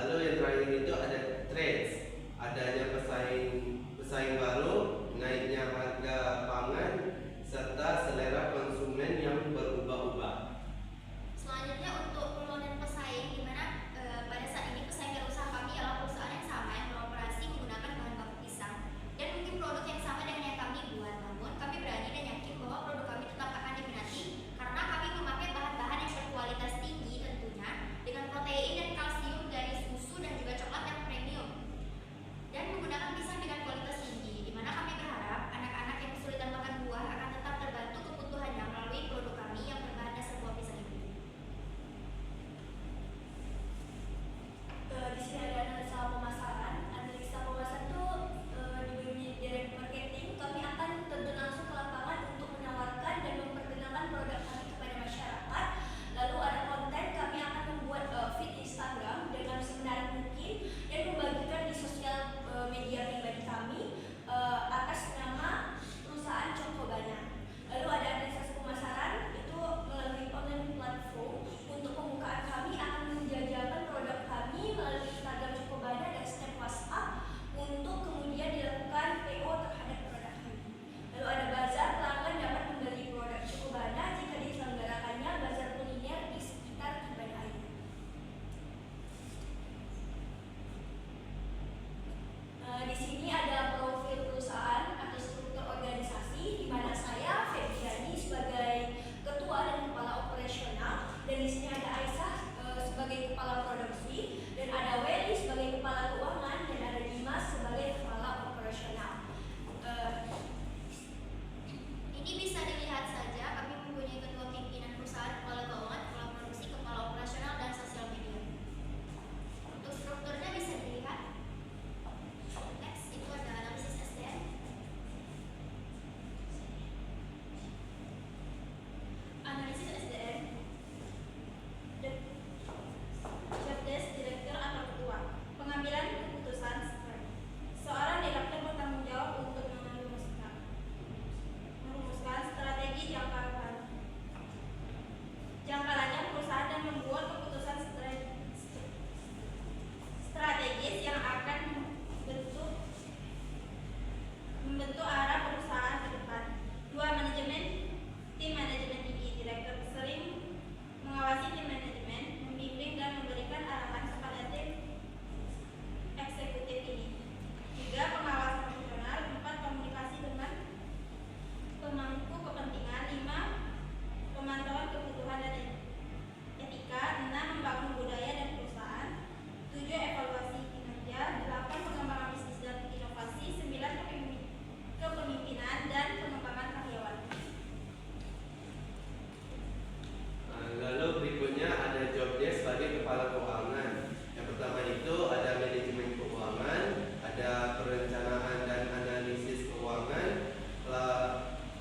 Lalu yang terakhir itu ada trends, adanya pesaing baru, naiknya harga pangan, serta selera konsumen yang berubah-ubah. Selanjutnya untuk peluang dan pesaing, di mana pada saat ini pesaing dan usaha kami adalah perusahaan yang sama yang beroperasi menggunakan bahan baku pisang dan mungkin produk yang sama dengan yang kami buat. Namun kami berani dan yakin bahwa produk kami tetap akan diminati karena kami memakai bahan-bahan yang berkualitas tinggi tentunya, dengan protein dan kalsium dari susu dan juga coklat yang premium, dan menggunakan pisang dengan kualitas tinggi, di mana kami berharap anak-anak yang kesulitan makan buah akan tetap terbantu kebutuhannya melalui produk kami yang berbahan dasar buah pisang ini. Di sini ada analisa pemasaran. Analisa pemasaran itu diberi direct marketing. Kami akan terjun langsung ke lapangan untuk menawarkan dan memperkenalkan produk kami kepada masyarakat. Lalu ada konten, kami akan membuat feed Instagram dengan semenarik mungkin dan membagikan di sosial media pribadi kami atas nama perusahaan Cokobana. Lalu ada analisa pemasaran, itu melalui online platform. Untuk pembukaan kami akan menjajalkan produk kami melalui Instagram Cokobana dan step WhatsApp untuk kemudian dilakukan PO terhadap produk kami. Lalu ada bazar, pelanggan dapat membeli produk Cokobana jika diselenggarakannya bazar kuliner di sekitar Tuban Air. Di sini ada profil perusahaan atau struktur organisasi, di mana saya Febriani sebagai ketua dan kepala operasional, dan di sini ada Aisyah sebagai kepala produksi, dan ada Welly sebagai kepala keuangan, dan ada Dimas sebagai kepala operasional. Ini bisa dilihat saja, kami mempunyai ketua pimpinan perusahaan, kepala keuangan, kepala produksi, kepala operasional, dan sosial media. Untuk strukturnya bisa dilihat. Next, itu ada analisis SDM. Analisis SDM, job desk direktur atau ketua, pengambilan keputusan. Seorang direktur bertanggung jawab untuk merumuskan strategi jangka panjang perusahaan dan membuat keputusan strategis yang akan membentuk arah perusahaan ke depan. 2. Tim manajemen tinggi. Direktur sering mengawasi tim manajemen, membimbing dan memberikan arahan kepada tim eksekutif ini. 3. Pengawasan fungsional. 4. Komunikasi dengan pemangku kepentingan. 5. Pemantauan kebutuhan dan etika. 6. Membangun budaya dan perusahaan. 7. Evaluasi kinerja. 8. Pengembangan bisnis dan inovasi. 9. Kepemimpinan dan pengembangan karyawan. Lalu berikutnya ada job desk sebagai kepala keuangan. Yang pertama itu ada manajemen keuangan, ada perencanaan dan analisis keuangan.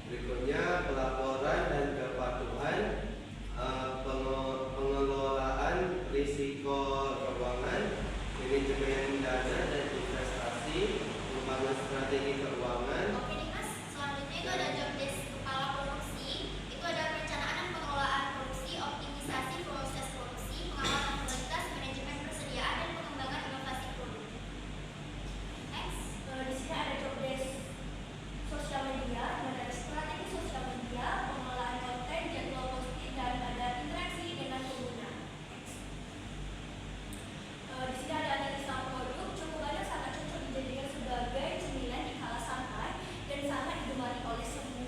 Berikutnya pelaporan dan kepatuhan, pengelolaan risiko keuangan, manajemen dana dan investasi, pengembangan strategi keuangan. Oke Dimas, selanjutnya itu ada job desk kepala produksi. Itu ada perencanaan dan pengelolaan produksi, optimisasi proses produksi, pengawasan kualitas, manajemen persediaan, dan pengembangan inovasi produk. Next. Di sini ada job desk sosial media, ada strategi sosial media, pengelolaan konten, jadwal posting, dan ada interaksi dengan pengguna. Di sini ada analisa produk. Cokobana sangat cocok dijadikan sebagai cemilan di kala santai dan sangat digemari oleh semua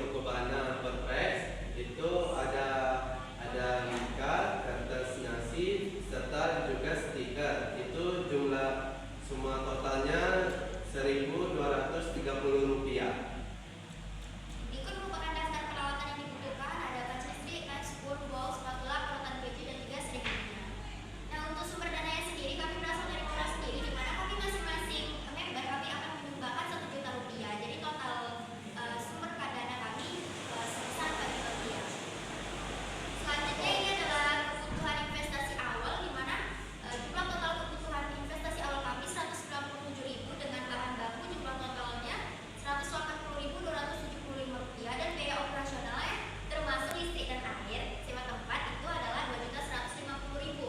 Cokobana Perpres itu ada mika, kertas nasi, serta juga stiker. Itu jumlah semua totalnya Rp1.230. Berikut merupakan daftar peralatan yang dibutuhkan, ada kaca listrik, kain spoon, bowl, spatula, parutan keju, dan juga seringnya. Nah, untuk sumber dananya sendiri kami berasal dari Mora sendiri, di mana kami masing-masing member kami akan menyumbangkan Rp1 juta. Jadi total sumber dana kami sebesar Rp4 juta. Selanjutnya ini adalah kebutuhan investasi awal, di mana jumlah total kebutuhan investasi awal kami Rp197.000 dengan bahan baku jumlah totalnya Rp180.275 dan biaya operasionalnya termasuk listrik dan air sewa tempat itu adalah Rp2.150.000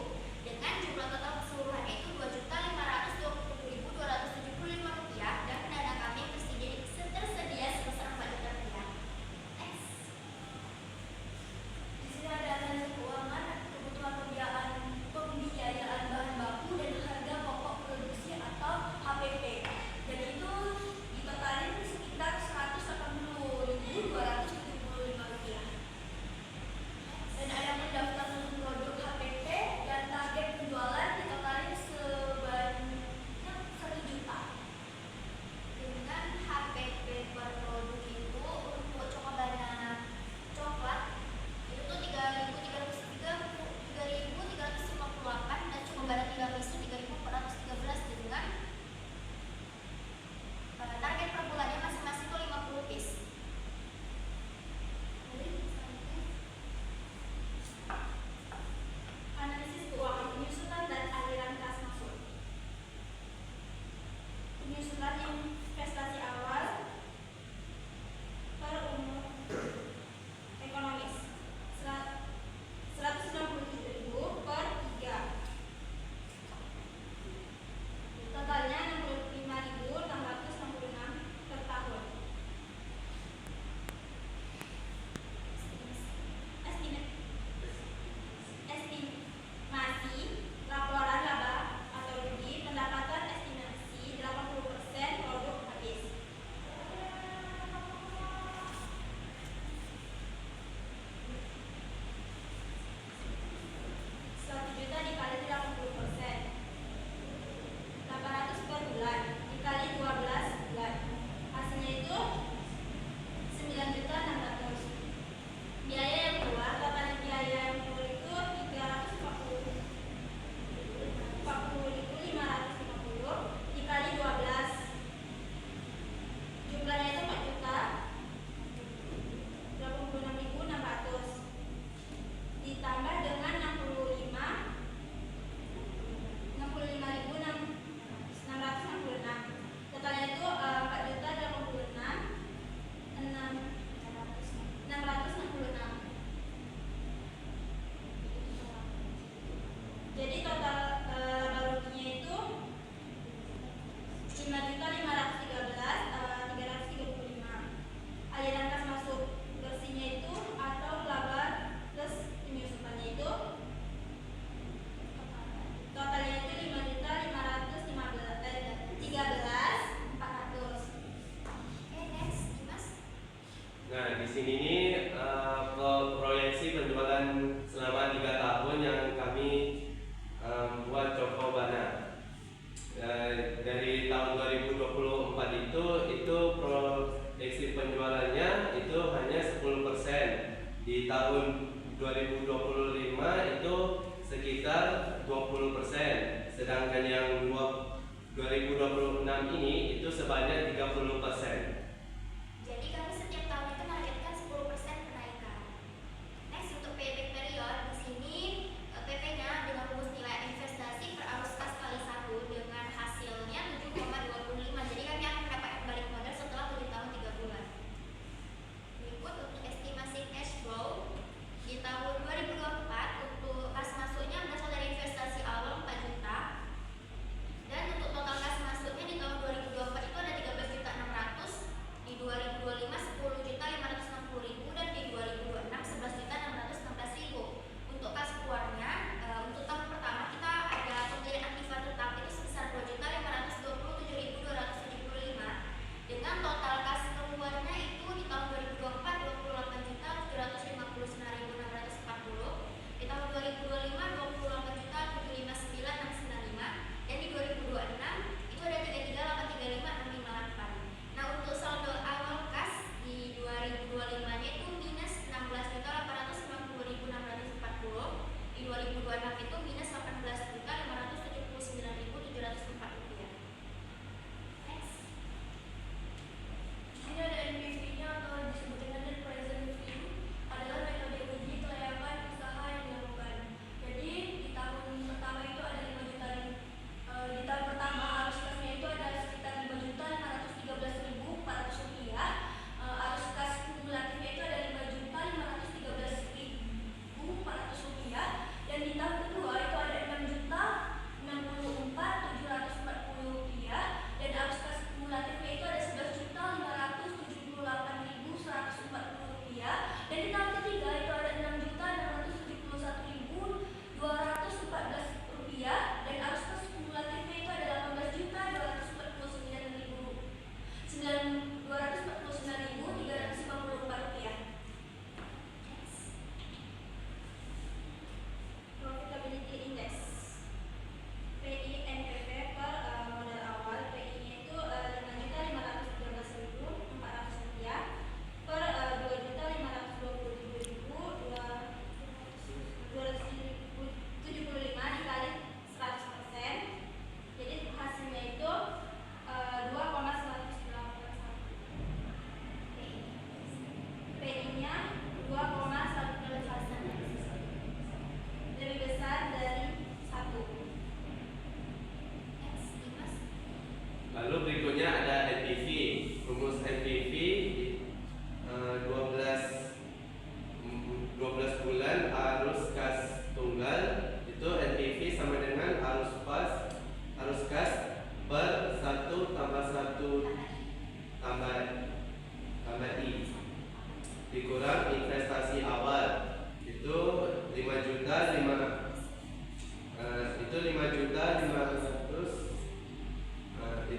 dengan jumlah total keseluruhannya itu Rp2.527.275 dan dana kami tersedia sebesar Rp4 juta. Next. Di sini ada analisis keuangan, kebutuhan pembiayaan bahan baku dan harga pokok produksi atau HPP. Dan itu ditotalin sekitar Rp180.275. Dan ada pendaftaran untuk produk HPP dan target penjualan ditotalin sebanyak Rp1 juta. Dengan HPP per produk itu untuk Cokobana coklat itu tuh 3.358 dan Cokobana tiramisu 3.413 dengan target per bulannya masing-masing tuh 50 piece. Analisis keuangan, penyusunan dan aliran kas masuk. Penyusunan investasi awal per umur ekonomis Rp197.000 per 3. Totalnya Rp65.666 per tahun. Estimasi laporan laba atau rugi, pendapatan estimasi 80% produk habis. Rp1 juta dikali 80%, 800 per bulan dikali 12 bulan, hasilnya itu 9.600. Biaya yang keluar, total biaya yang keluar itu 340.550 dikali 12, jumlahnya itu Rp4.86.600 ditambah dengan 65.666, totalnya itu Rp4.086.666. Jadi total laba ruginya itu Rp5.513.335. Aliran kas masuk bersihnya itu atau laba plus penyusutannya itu totalnya itu Rp5.513.400. Oke, next, Dimas. Nah, di sini nih proyeksi penjualan selama 3 tahun yang kami buat Cokobana. Dari tahun 2024 itu proyeksi penjualannya itu hanya 10%. Di tahun 2025 itu sekitar 20%. Sedangkan yang 2026 ini itu sebanyak 30%. Jadi kami setiap tahun itu menargetkan 10% kenaikan. Next, untuk payback period di sini PP-nya dengan rumus nilai investasi per arus kas kali 1 dengan hasilnya 7,25. Jadi kami akan mendapatkan balik modal setelah 7 tahun 3 bulan. Berikut untuk estimasi cash flow di tahun 2024 untuk kas masuknya berasal dari investasi awal Rp4 juta. Dan untuk total kas masuknya di tahun 2024 itu ada Rp13.600.000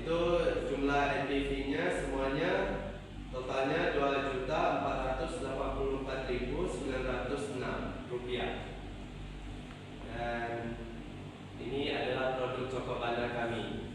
Itu jumlah NPV-nya semuanya totalnya Rp2.484.906. Dan ini adalah produk Cokobana kami.